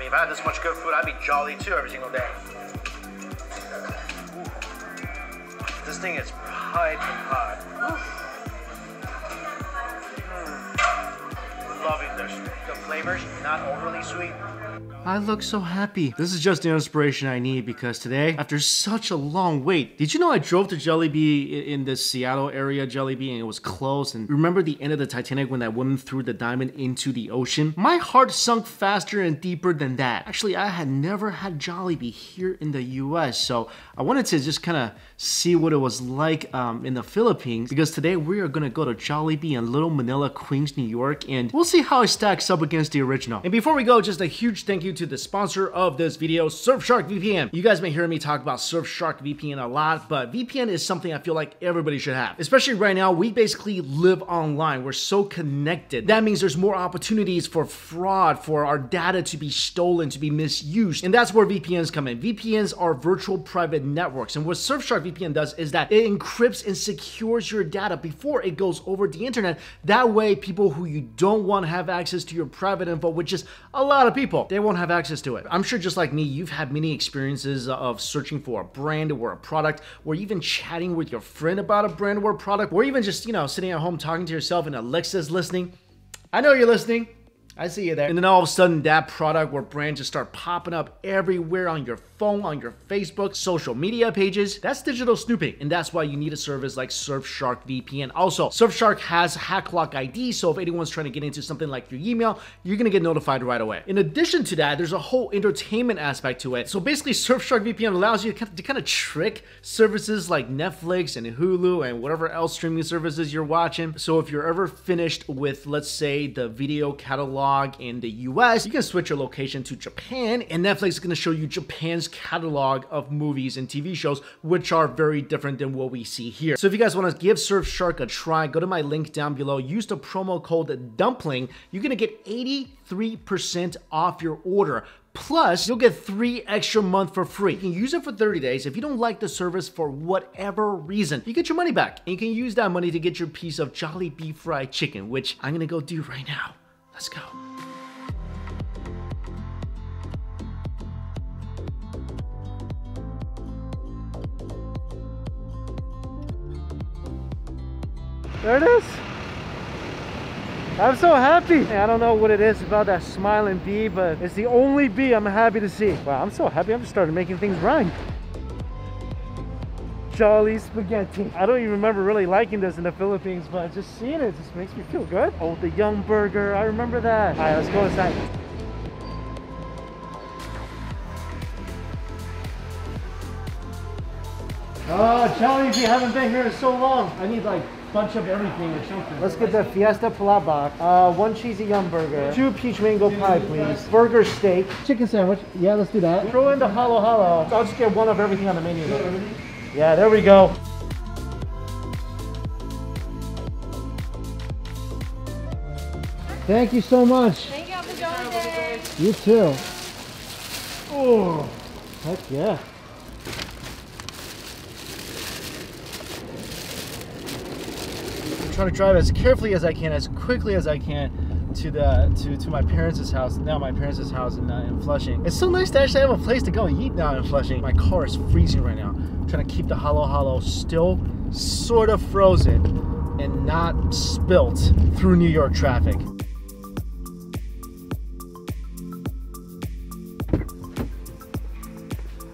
if I had this much good food, I'd be jolly too every single day. Ooh. This thing is piping hot. Loving this. The flavors, not overly sweet. I look so happy. This is just the inspiration I need because today, after such a long wait, did you know I drove to Jollibee in the Seattle area, Jollibee, and it was closed? And remember the end of the Titanic when that woman threw the diamond into the ocean? My heart sunk faster and deeper than that. Actually, I had never had Jollibee here in the US, so I wanted to just kind of see what it was like in the Philippines, because today we are gonna go to Jollibee in Little Manila, Queens, New York, and we'll see how it stacks up against the original. And before we go, just a huge thank you to the sponsor of this video, Surfshark VPN. You guys may hear me talk about Surfshark VPN a lot, but VPN is something I feel like everybody should have. Especially right now, we basically live online. We're so connected. That means there's more opportunities for fraud, for our data to be stolen, to be misused. And that's where VPNs come in. VPNs are virtual private networks. And what Surfshark VPN does is that it encrypts and secures your data before it goes over the internet. That way, people who you don't want to have access to your private info, which is a lot of people, they won't have access to it. I'm sure just like me, you've had many experiences of searching for a brand or a product, or even chatting with your friend about a brand or a product, or even just, you know, sitting at home talking to yourself and Alexa's listening. I know you're listening. I see you there. And then all of a sudden that product or brand just start popping up everywhere on your phone, on your Facebook, social media pages. That's digital snooping. And that's why you need a service like Surfshark VPN. Also, Surfshark has HackLock ID. So if anyone's trying to get into something like your email, you're going to get notified right away. In addition to that, there's a whole entertainment aspect to it. So basically Surfshark VPN allows you to kind of trick services like Netflix and Hulu and whatever else streaming services you're watching. So if you're ever finished with, let's say, the video catalog in the US, you can switch your location to Japan, and Netflix is going to show you Japan's catalog of movies and TV shows, which are very different than what we see here. So if you guys want to give Surfshark a try, go to my link down below, use the promo code DUMPLING. You're going to get 83% off your order. Plus, you'll get 3 extra months for free. You can use it for 30 days. If you don't like the service for whatever reason, you get your money back. And you can use that money to get your piece of Jollibee fried chicken, which I'm going to go do right now. Let's go. There it is. I'm so happy. I don't know what it is about that smiling bee, but it's the only bee I'm happy to see. Wow, I'm so happy. I'm just starting making things rhyme. Jolly spaghetti. I don't even remember really liking this in the Philippines, but just seeing it just makes me feel good. Oh, the Young Burger. I remember that. All right, let's go inside. Oh, Jollibee, haven't been here in so long. I need like a bunch of everything or something. Let's get the Fiesta Pala box. 1 cheesy Young Burger. 2 peach mango pie, please. Burger steak. Chicken sandwich. Yeah, let's do that. Throw in the halo halo. I'll just get 1 of everything on the menu. Yeah, there we go. Thank you so much. Thank you. Have a good day. You too. Oh, heck yeah. I'm trying to drive as carefully as I can, as quickly as I can to my parents' house. Now my parents' house in Flushing. It's so nice to actually have a place to go and eat now in Flushing. My car is freezing right now. I'm trying to keep the halo halo still sort of frozen and not spilt through New York traffic.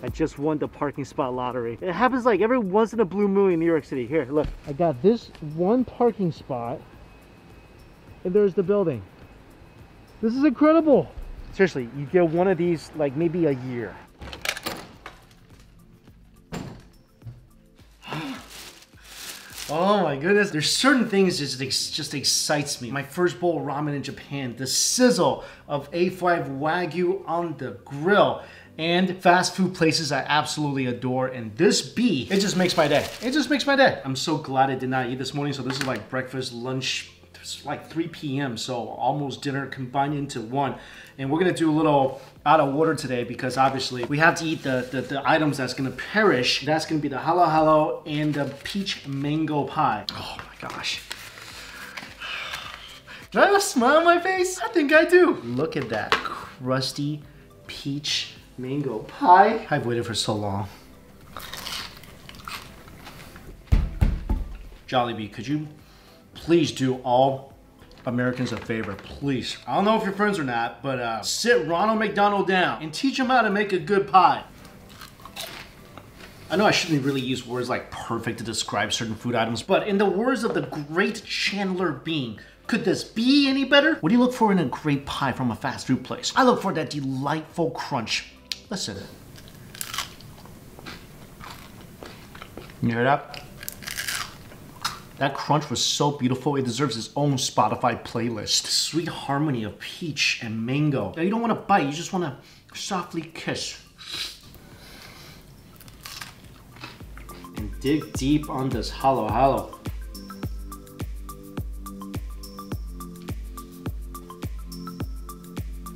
I just won the parking spot lottery. It happens like every once in a blue moon in New York City. Here, look. I got this 1 parking spot, and there's the building. This is incredible. Seriously, you get 1 of these like maybe a year. Oh my goodness. There's certain things that just excites me. My first bowl of ramen in Japan, the sizzle of A5 Wagyu on the grill, and fast food places I absolutely adore. And this bee, it just makes my day. It just makes my day. I'm so glad I did not eat this morning. So this is like breakfast, lunch. It's like 3 p.m. so almost dinner combined into one. And we're gonna do a little out of order today because obviously we have to eat the items that's gonna perish. That's gonna be the halo halo and the peach mango pie. Oh my gosh. Do I have a smile on my face? I think I do. Look at that crusty peach mango pie. I've waited for so long. Jollibee, could you please do all Americans a favor, please? I don't know if you're friends or not, but sit Ronald McDonald down and teach him how to make a good pie. I know I shouldn't really use words like perfect to describe certain food items, but in the words of the great Chandler Bing, could this be any better? What do you look for in a great pie from a fast food place? I look for that delightful crunch. Listen. You hear that? That crunch was so beautiful, it deserves its own Spotify playlist. The sweet harmony of peach and mango. Now you don't want to bite, you just want to softly kiss. And dig deep on this halo.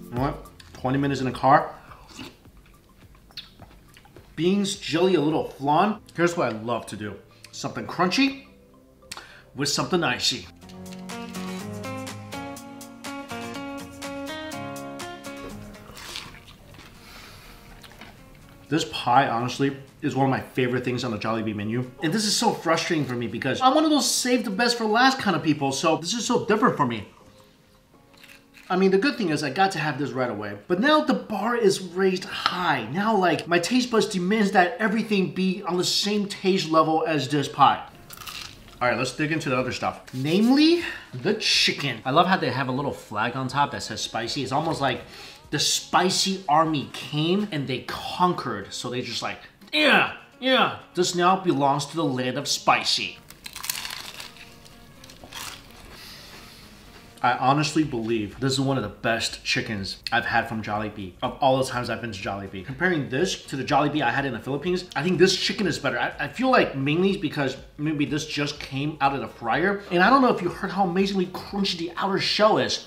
You know what? 20 minutes in the car. Beans, jelly, a little flan. Here's what I love to do. Something crunchy with something icy. This pie, honestly, is one of my favorite things on the Jollibee menu. And this is so frustrating for me because I'm one of those save the best for last kind of people, so this is so different for me. I mean, the good thing is I got to have this right away. But now the bar is raised high. Now, like, my taste buds demands that everything be on the same taste level as this pie. All right, let's dig into the other stuff. Namely, the chicken. I love how they have a little flag on top that says spicy. It's almost like the spicy army came and they conquered. So they just like, yeah, this now belongs to the land of spicy. I honestly believe this is one of the best chickens I've had from Jollibee of all the times I've been to Jollibee. Comparing this to the Jollibee I had in the Philippines, I think this chicken is better. I feel like mainly because maybe this just came out of the fryer. And I don't know if you heard how amazingly crunchy the outer shell is.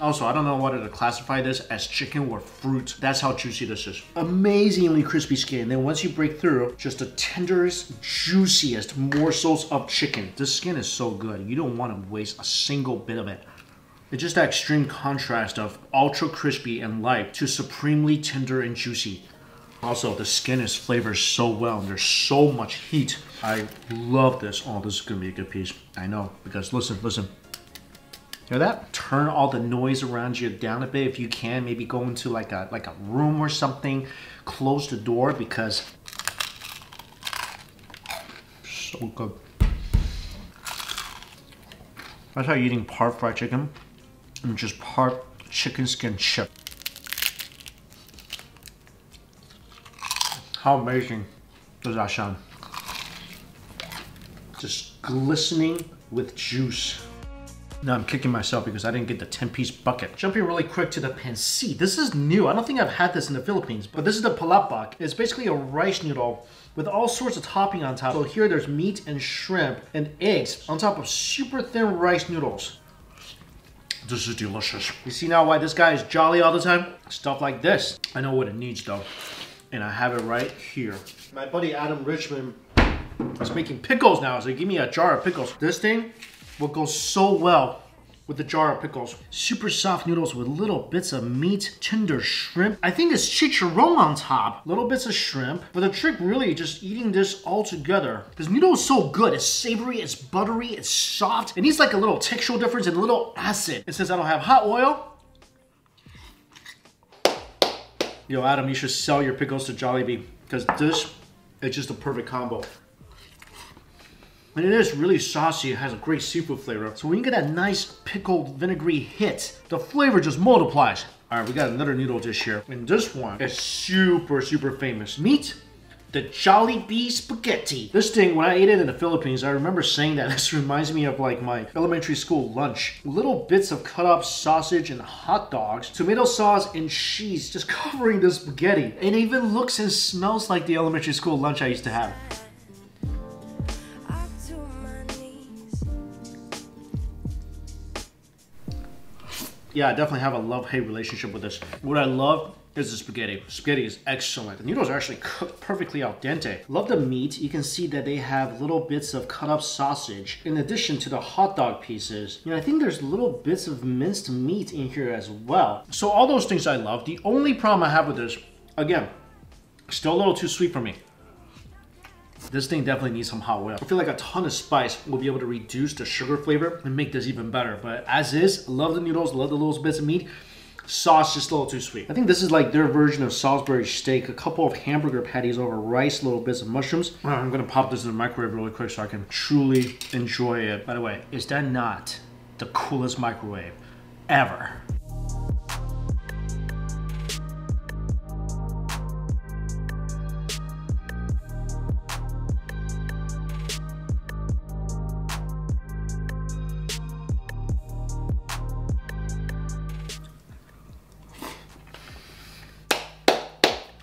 Also, I don't know whether to classify this as chicken or fruit. That's how juicy this is. Amazingly crispy skin. Then once you break through, just the tenderest, juiciest morsels of chicken. This skin is so good. You don't want to waste a single bit of it. It's just that extreme contrast of ultra crispy and light to supremely tender and juicy. Also, the skin is flavored so well and there's so much heat. I love this. Oh, this is gonna be a good piece. I know, because listen. Hear that? Turn all the noise around you down a bit if you can. Maybe go into like a room or something. Close the door because so good. That's how you're eating part fried chicken and just part chicken skin chip. How amazing does that sound? Just glistening with juice. Now I'm kicking myself because I didn't get the 10-piece bucket. Jumping really quick to the pancit. This is new. I don't think I've had this in the Philippines, but this is the palabok. It's basically a rice noodle with all sorts of topping on top. So here there's meat and shrimp and eggs on top of super thin rice noodles. This is delicious. You see now why this guy is jolly all the time? Stuff like this. I know what it needs though, and I have it right here. My buddy Adam Richmond is making pickles now, so give me a jar of pickles. This thing will go so well with the jar of pickles. Super soft noodles with little bits of meat, tender shrimp. I think it's chicharron on top. Little bits of shrimp. But the trick really just eating this all together. This noodle is so good. It's savory, it's buttery, it's soft. It needs like a little textural difference and a little acid. And since I don't have hot oil, yo Adam, you should sell your pickles to Jollibee because this is just a perfect combo. And it is really saucy, it has a great seafood flavor. So when you get that nice pickled vinegary hit, the flavor just multiplies. All right, we got another noodle dish here. And this one is super famous. Meet the Jollibee spaghetti. This thing, when I ate it in the Philippines, I remember saying that this reminds me of like my elementary school lunch. Little bits of cut up sausage and hot dogs, tomato sauce and cheese just covering the spaghetti. It even looks and smells like the elementary school lunch I used to have. Yeah, I definitely have a love-hate relationship with this. What I love is the spaghetti. Spaghetti is excellent. The noodles are actually cooked perfectly al dente. Love the meat. You can see that they have little bits of cut up sausage in addition to the hot dog pieces. I think there's little bits of minced meat in here as well. So all those things I love. The only problem I have with this, again, still a little too sweet for me. This thing definitely needs some hot oil. I feel like a ton of spice will be able to reduce the sugar flavor and make this even better. But as is, love the noodles, love the little bits of meat. Sauce just a little too sweet. I think this is like their version of Salisbury steak. A couple of hamburger patties over rice, little bits of mushrooms. I'm gonna pop this in the microwave really quick so I can truly enjoy it. By the way, is that not the coolest microwave ever?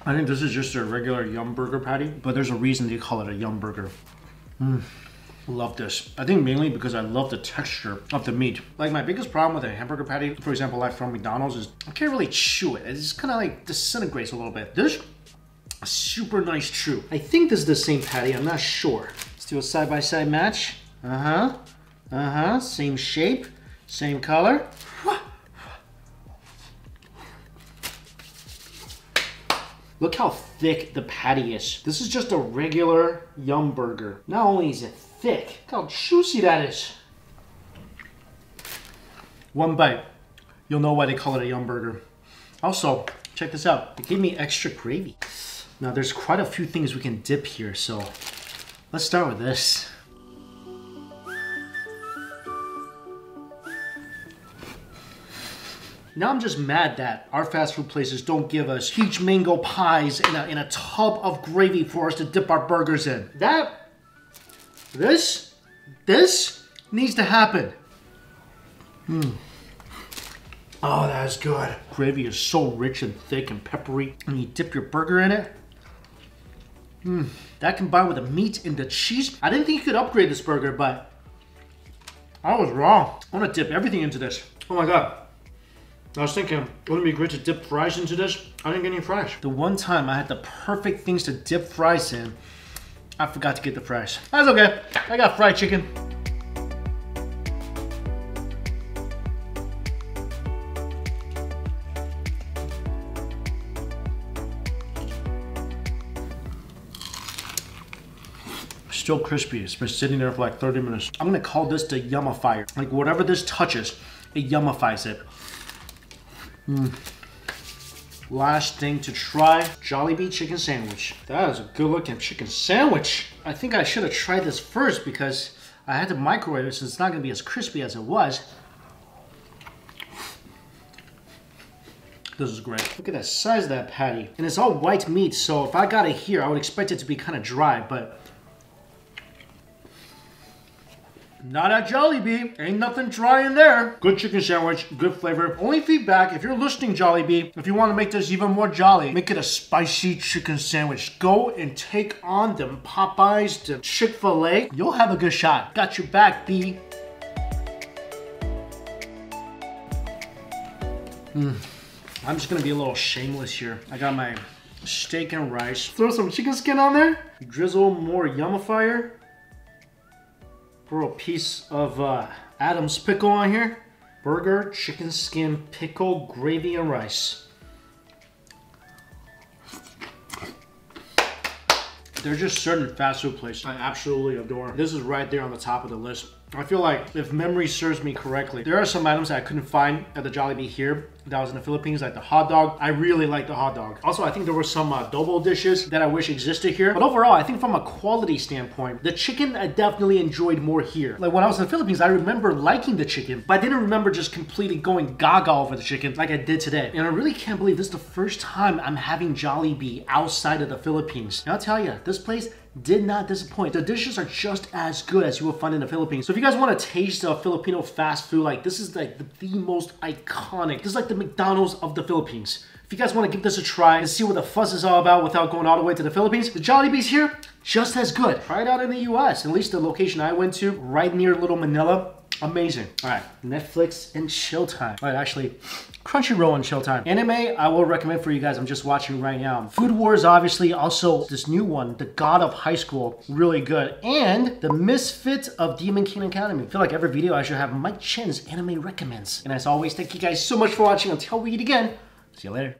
I think this is just a regular Yum Burger patty, but there's a reason they call it a Yum Burger. Love this. I think mainly because I love the texture of the meat. Like my biggest problem with a hamburger patty, for example, like from McDonald's, is I can't really chew it. It just kind of like disintegrates a little bit. This is a super nice chew. I think this is the same patty, I'm not sure. Let's do a side-by-side match. Same shape, same color. Look how thick the patty is. This is just a regular Yum Burger. Not only is it thick, look how juicy that is. One bite, you'll know why they call it a Yum Burger. Also, check this out. They gave me extra gravy. Now there's quite a few things we can dip here, so let's start with this. Now I'm just mad that our fast food places don't give us peach mango pies in a tub of gravy for us to dip our burgers in. This needs to happen. Oh, that is good. Gravy is so rich and thick and peppery, and you dip your burger in it. That combined with the meat and the cheese. I didn't think you could upgrade this burger, but I was wrong. I want to dip everything into this. Oh my God. I was thinking, wouldn't it be great to dip fries into this? I didn't get any fries. The one time I had the perfect things to dip fries in, I forgot to get the fries. That's okay. I got fried chicken. Still crispy. It's been sitting there for like 30 minutes. I'm gonna call this the yummifier. Like whatever this touches, it yummifies it. Last thing to try, Jollibee chicken sandwich. That is a good looking chicken sandwich. I think I should have tried this first because I had to microwave it so it's not gonna be as crispy as it was. This is great. Look at the size of that patty. And it's all white meat, so if I got it here, I would expect it to be kind of dry, but not at Jollibee. Ain't nothing dry in there. Good chicken sandwich, good flavor. Only feedback, if you're listening, Jollibee, if you want to make this even more jolly, make it a spicy chicken sandwich. Go and take on them Popeyes, the Chick-fil-A. You'll have a good shot. Got your back, B. I'm just gonna be a little shameless here. I got my steak and rice. Throw some chicken skin on there. Drizzle more yummifier. Throw a piece of Adam's pickle on here. Burger, chicken skin, pickle, gravy, and rice. There's just certain fast food places I absolutely adore. This is right there on the top of the list. I feel like, if memory serves me correctly, there are some items that I couldn't find at the Jollibee here that was in the Philippines, like the hot dog. I really like the hot dog. Also, I think there were some adobo dishes that I wish existed here. But overall, I think from a quality standpoint, the chicken I definitely enjoyed more here. Like when I was in the Philippines, I remember liking the chicken, but I didn't remember just completely going gaga over the chicken like I did today. And I really can't believe this is the first time I'm having Jollibee outside of the Philippines. And I'll tell you, this place did not disappoint. The dishes are just as good as you will find in the Philippines. So if you guys want to taste Filipino fast food, like this is like the most iconic. This is like the McDonald's of the Philippines. If you guys want to give this a try and see what the fuss is all about without going all the way to the Philippines, the Jollibee's here, just as good. Try it out in the US. At least the location I went to, right near Little Manila, Amazing. All right, Netflix and chill time. All right, actually, Crunchyroll and chill time. Anime, I will recommend for you guys. I'm just watching right now. Food Wars, obviously. Also, this new one, The God of High School, really good. And The Misfit of Demon King Academy. I feel like every video I should have Mike Chen's anime recommends. And as always, thank you guys so much for watching. Until we eat again, see you later.